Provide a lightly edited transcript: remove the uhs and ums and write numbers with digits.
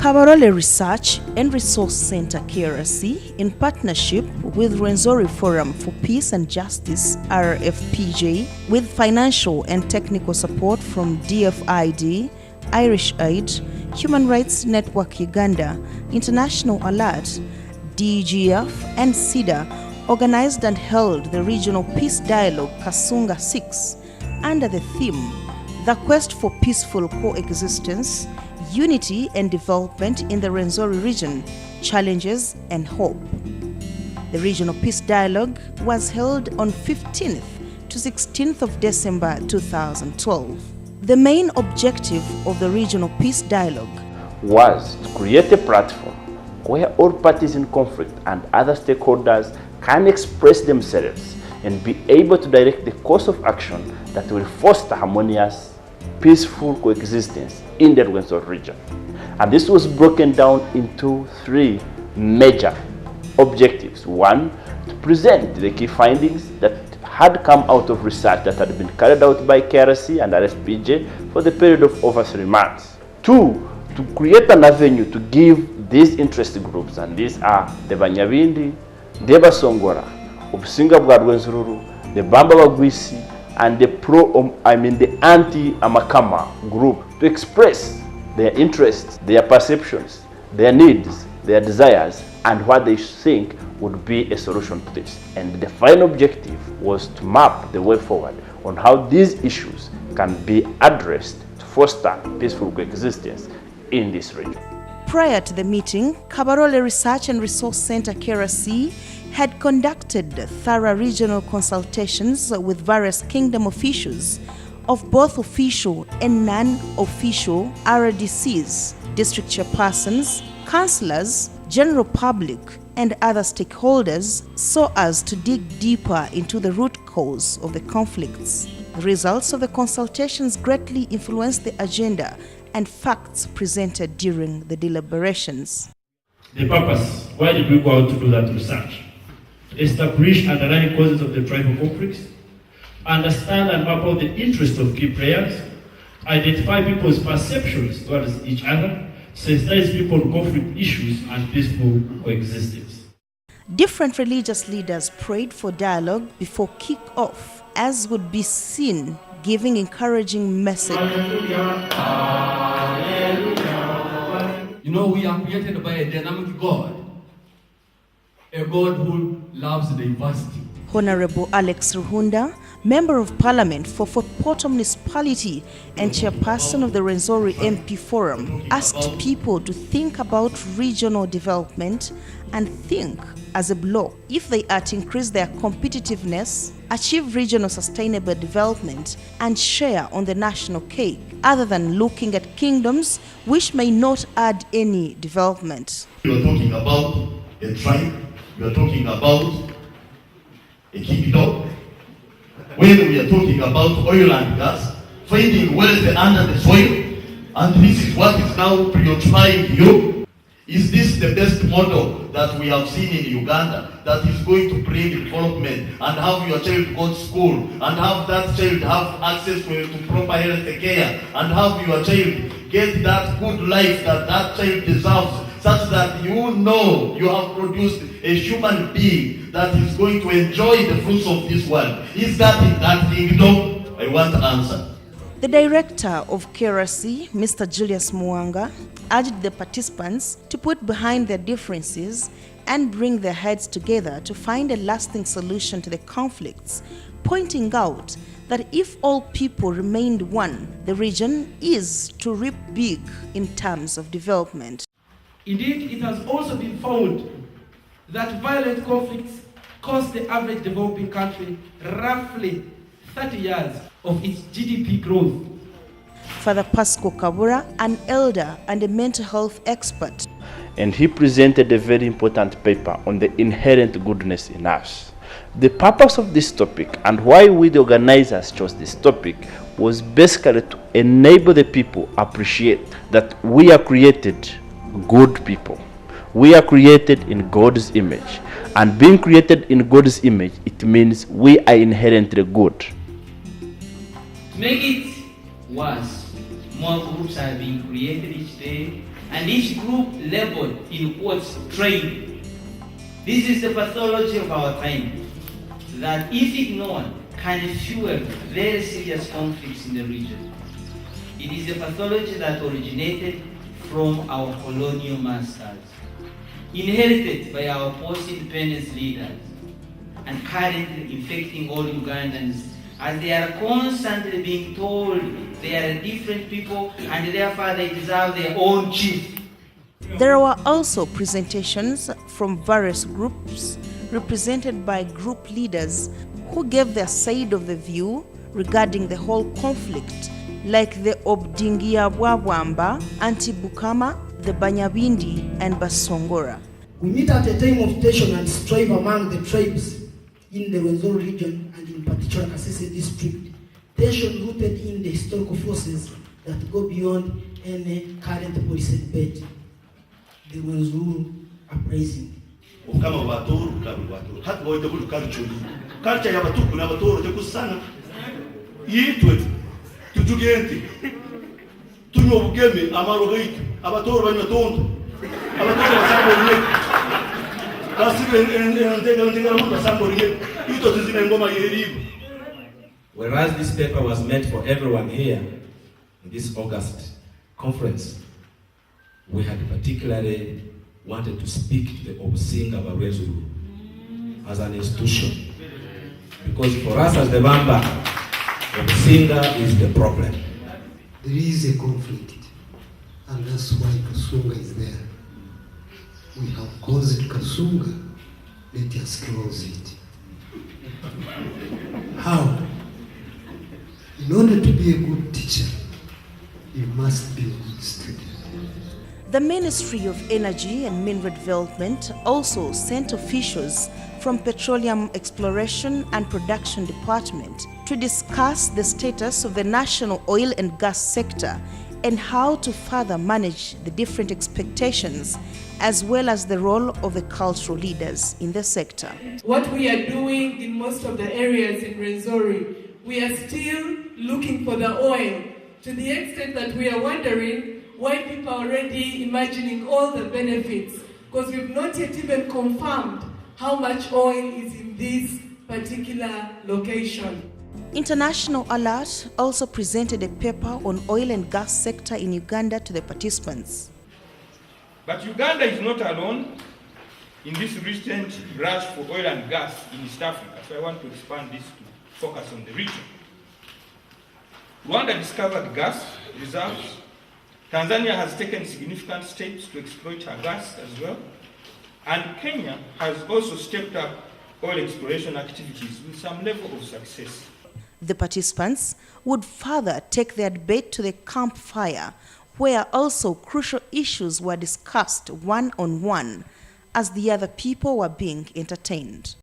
Kabarole Research and Resource Center KRC, in partnership with Rwenzori Forum for Peace and Justice RFPJ, with financial and technical support from DFID, Irish Aid, Human Rights Network Uganda, International Alert, DGF and CEDA, organized and held the Regional Peace Dialogue Kasunga 6 under the theme, The Quest for Peaceful Coexistence, Unity and Development in the Rwenzori region, Challenges and Hope. The Regional Peace Dialogue was held on 15th to 16th of December 2012. The main objective of the Regional Peace Dialogue was to create a platform where all parties in conflict and other stakeholders can express themselves and be able to direct the course of action that will foster harmonious, peaceful coexistence in the Rwenzori region. And this was broken down into three major objectives. One, to present the key findings that had come out of research that had been carried out by KRC and RFPJ for the period of over 3 months. Two, to create an avenue to give these interest groups, and these are the Banyabindi, the Basongora, Obusinga bwa Rwenzururu, the Bamba Bagwisi, and the anti-Amakama group, to express their interests, their perceptions, their needs, their desires, and what they think would be a solution to this. And the final objective was to map the way forward on how these issues can be addressed to foster peaceful coexistence in this region. Prior to the meeting, Kabarole Research and Resource Center KRC had conducted thorough regional consultations with various kingdom officials of both official and non-official RDCs, district chairpersons, councillors, general public, and other stakeholders, so as to dig deeper into the root cause of the conflicts. The results of the consultations greatly influenced the agenda and facts presented during the deliberations. The purpose, why did we go out to do that research? Establish underlying causes of the tribal conflicts, understand and map out the interests of key players, identify people's perceptions towards each other, sensitize people to conflict issues and peaceful coexistence. Different religious leaders prayed for dialogue before kick-off, as would be seen giving encouraging message. You know, we are created by a dynamic God, a God who loves diversity. Honorable Alex Ruhunda, Member of Parliament for Fort Portal Municipality and Chairperson of the Rwenzori MP Forum, asked people to think about regional development and think as a bloc if they are to increase their competitiveness, achieve regional sustainable development, and share on the national cake, other than looking at kingdoms which may not add any development. We are talking about a tribe, we are talking about a kingdom. When we are talking about oil and gas, finding wealth under the soil, and this is what is now preoccupying you. Is this the best model that we have seen in Uganda that is going to bring development and have your child go to school and have that child have access to proper health care and have your child get that good life that that child deserves, such that you know you have produced a human being that is going to enjoy the fruits of this world? Is that in that kingdom? I want to answer. The director of KRC, Mr. Julius Mwanga, urged the participants to put behind their differences and bring their heads together to find a lasting solution to the conflicts, pointing out that if all people remained one, the region is to reap big in terms of development. Indeed, it has also been found that violent conflicts cost the average developing country roughly 30 years of its GDP growth. Father Pascal Kabura, an elder and a mental health expert, and he presented a very important paper on the inherent goodness in us. The purpose of this topic and why we the organizers chose this topic was basically to enable the people appreciate that we are created good people. We are created in God's image, and being created in God's image, it means we are inherently good. To make it worse, More groups are being created each day, and each group labeled in quotes trade. This is the pathology of our time, that if ignored, can fuel very serious conflicts in the region. It is a pathology that originated from our colonial masters, inherited by our post-independence leaders, and currently infecting all Ugandans, as they are constantly being told they are different people and therefore they deserve their own chief. There were also presentations from various groups represented by group leaders who gave their side of the view regarding the whole conflict, like the Obdingia Bwabwamba, Anti-Bukama, the Banyabindi, and Basongora. We meet at a time of tension and strife among the tribes in the Rwenzori region and in particular Kasese district. Tension rooted in the historical forces that go beyond any current policy debate. The Rwenzori uprising. Kama watoro kabu hata wote bulu culture ya batuku na batoro te kusana yitwe tujugente tunyo bugeme amaro gaitu abatoro banyatondo abatoro basambo riye kasibe ndega mundu basambo riye ito tuzine ngoma yeribu. Whereas this paper was meant for everyone here in this August conference, we had particularly wanted to speak to the Obusinga Rwenzori as an institution. Because for us as the Bamba, Obusinga is the problem. There is a conflict, and that's why Kasunga is there. We have caused Kasunga, let us close it. How? In order to be a good teacher, you must be a good student. The Ministry of Energy and Mineral Development also sent officials from Petroleum Exploration and Production Department to discuss the status of the national oil and gas sector and how to further manage the different expectations, as well as the role of the cultural leaders in the sector. What we are doing in most of the areas in Rwenzori, we are still looking for the oil, to the extent that we are wondering why people are already imagining all the benefits, because we've not yet even confirmed how much oil is in this particular location. International Alert also presented a paper on oil and gas sector in Uganda to the participants. But Uganda is not alone in this recent rush for oil and gas in East Africa, so I want to expand this to focus on the region. Rwanda discovered gas reserves. Tanzania has taken significant steps to exploit her gas as well. And Kenya has also stepped up oil exploration activities with some level of success. The participants would further take their debate to the campfire, where also crucial issues were discussed one-on-one as the other people were being entertained.